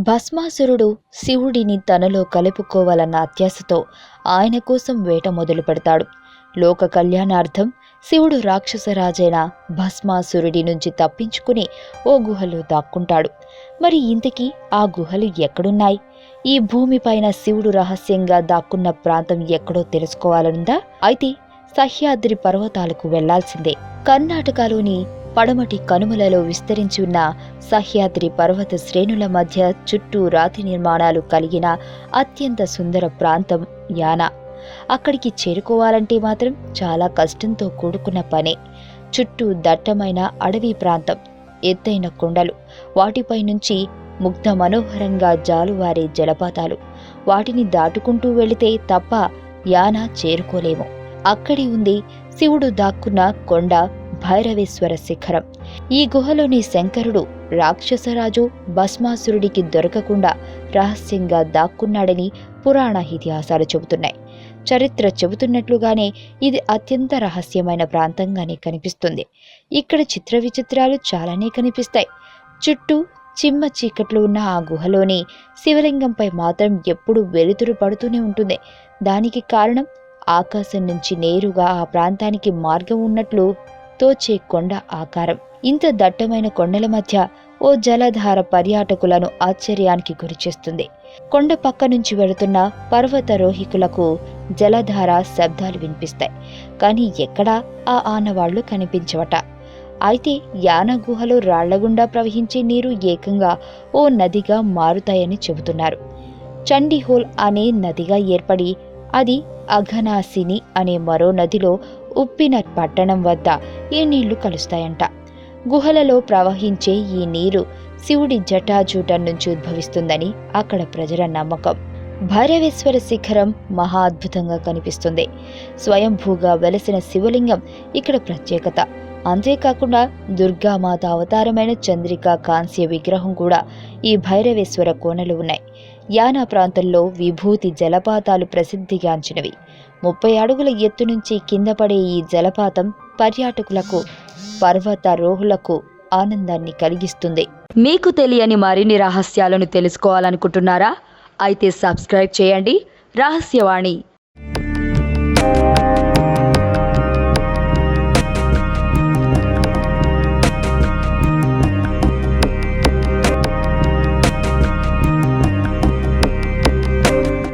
భస్మాసురుడు శివుడిని తనలో కలుపుకోవాలన్న అత్యాశతో ఆయన కోసం వేట మొదలు పెడతాడు. లోక కళ్యాణార్థం శివుడు రాక్షసరాజైన భస్మాసురుడి నుంచి తప్పించుకుని ఓ గుహలో దాక్కుంటాడు. మరి ఇంతకీ ఆ గుహలు ఎక్కడున్నాయి? ఈ భూమిపైన శివుడు రహస్యంగా దాక్కున్న ప్రాంతం ఎక్కడో తెలుసుకోవాలనుందా? అయితే సహ్యాద్రి పర్వతాలకు వెళ్లాల్సిందే. కర్ణాటకలోని పడమటి కనుమలలో విస్తరించి ఉన్న సహ్యాద్రి పర్వత శ్రేణుల మధ్య చుట్టూ రాతి నిర్మాణాలు కలిగిన అత్యంత సుందర ప్రాంతం యానా. అక్కడికి చేరుకోవాలంటే మాత్రం చాలా కష్టంతో కూడుకున్న పనే. చుట్టూ దట్టమైన అడవి ప్రాంతం, ఎత్తైన కొండలు, వాటిపై నుంచి ముగ్ధ మనోహరంగా జాలువారే జలపాతాలు. వాటిని దాటుకుంటూ వెళితే తప్ప యానా చేరుకోలేము. అక్కడి ఉంది శివుడు దాక్కున్న కొండ భైరవేశ్వర శిఖరం. ఈ గుహలోని శంకరుడు రాక్షసరాజు భస్మాసురుడికి దొరకకుండా రహస్యంగా దాక్కున్నాడని పురాణ ఇతిహాసాలు చెబుతున్నాయి. చరిత్ర చెబుతున్నట్లుగానే ఇది అత్యంత రహస్యమైన ప్రాంతంగానే కనిపిస్తుంది. ఇక్కడ చిత్ర విచిత్రాలు చాలానే కనిపిస్తాయి. చుట్టూ చిమ్మ చీకట్లు ఉన్న ఆ గుహలోని శివలింగంపై మాత్రం ఎప్పుడూ వెలుతురు పడుతూనే ఉంటుంది. దానికి కారణం ఆకాశం నుంచి నేరుగా ఆ ప్రాంతానికి మార్గం ఉన్నట్లు తోచే కొండ ఆకారం. ఇంత దట్టమైన కొండల మధ్య ఓ జలధార పర్యాటకులను ఆశ్చర్యానికి గురిచేస్తుంది. కొండ పక్క నుంచి వెళుతున్న పర్వతారోహికులకు జలధార శబ్దాలు వినిపిస్తాయి, కానీ ఎక్కడా ఆ ఆనవాళ్లు కనిపించవట. అయితే యానా గుహలో రాళ్లగుండా ప్రవహించే నీరు ఏకంగా ఓ నదిగా మారుతాయని చెబుతున్నారు. చండీహోల్ అనే నదిగా ఏర్పడి అది అఘనాశిని అనే మరో నదిలో ఉప్పిన పట్టణం వద్ద ఈ నీళ్లు కలుస్తాయంట. గుహలలో ప్రవహించే ఈ నీరు శివుడి జటాజూటం నుంచి ఉద్భవిస్తుందని అక్కడ ప్రజల నమ్మకం. భైరవేశ్వర శిఖరం మహా అద్భుతంగా కనిపిస్తుంది. స్వయంభూగా వెలసిన శివలింగం ఇక్కడ ప్రత్యేకత. అంతేకాకుండా దుర్గామాత అవతారమైన చంద్రికా కాంస్య విగ్రహం కూడా ఈ భైరవేశ్వర కోనలు ఉన్నాయి. యానా ప్రాంతంలో విభూతి జలపాతాలు ప్రసిద్ధిగాంచినవి. 30 అడుగుల ఎత్తు నుంచి కింద పడే ఈ జలపాతం పర్యాటకులకు, పర్వతారోహులకు ఆనందాన్ని కలిగిస్తుంది. మీకు తెలియని మరిన్ని రహస్యాలను తెలుసుకోవాలనుకుంటున్నారా? అయితే సబ్స్క్రైబ్ చేయండి రహస్యవాణి.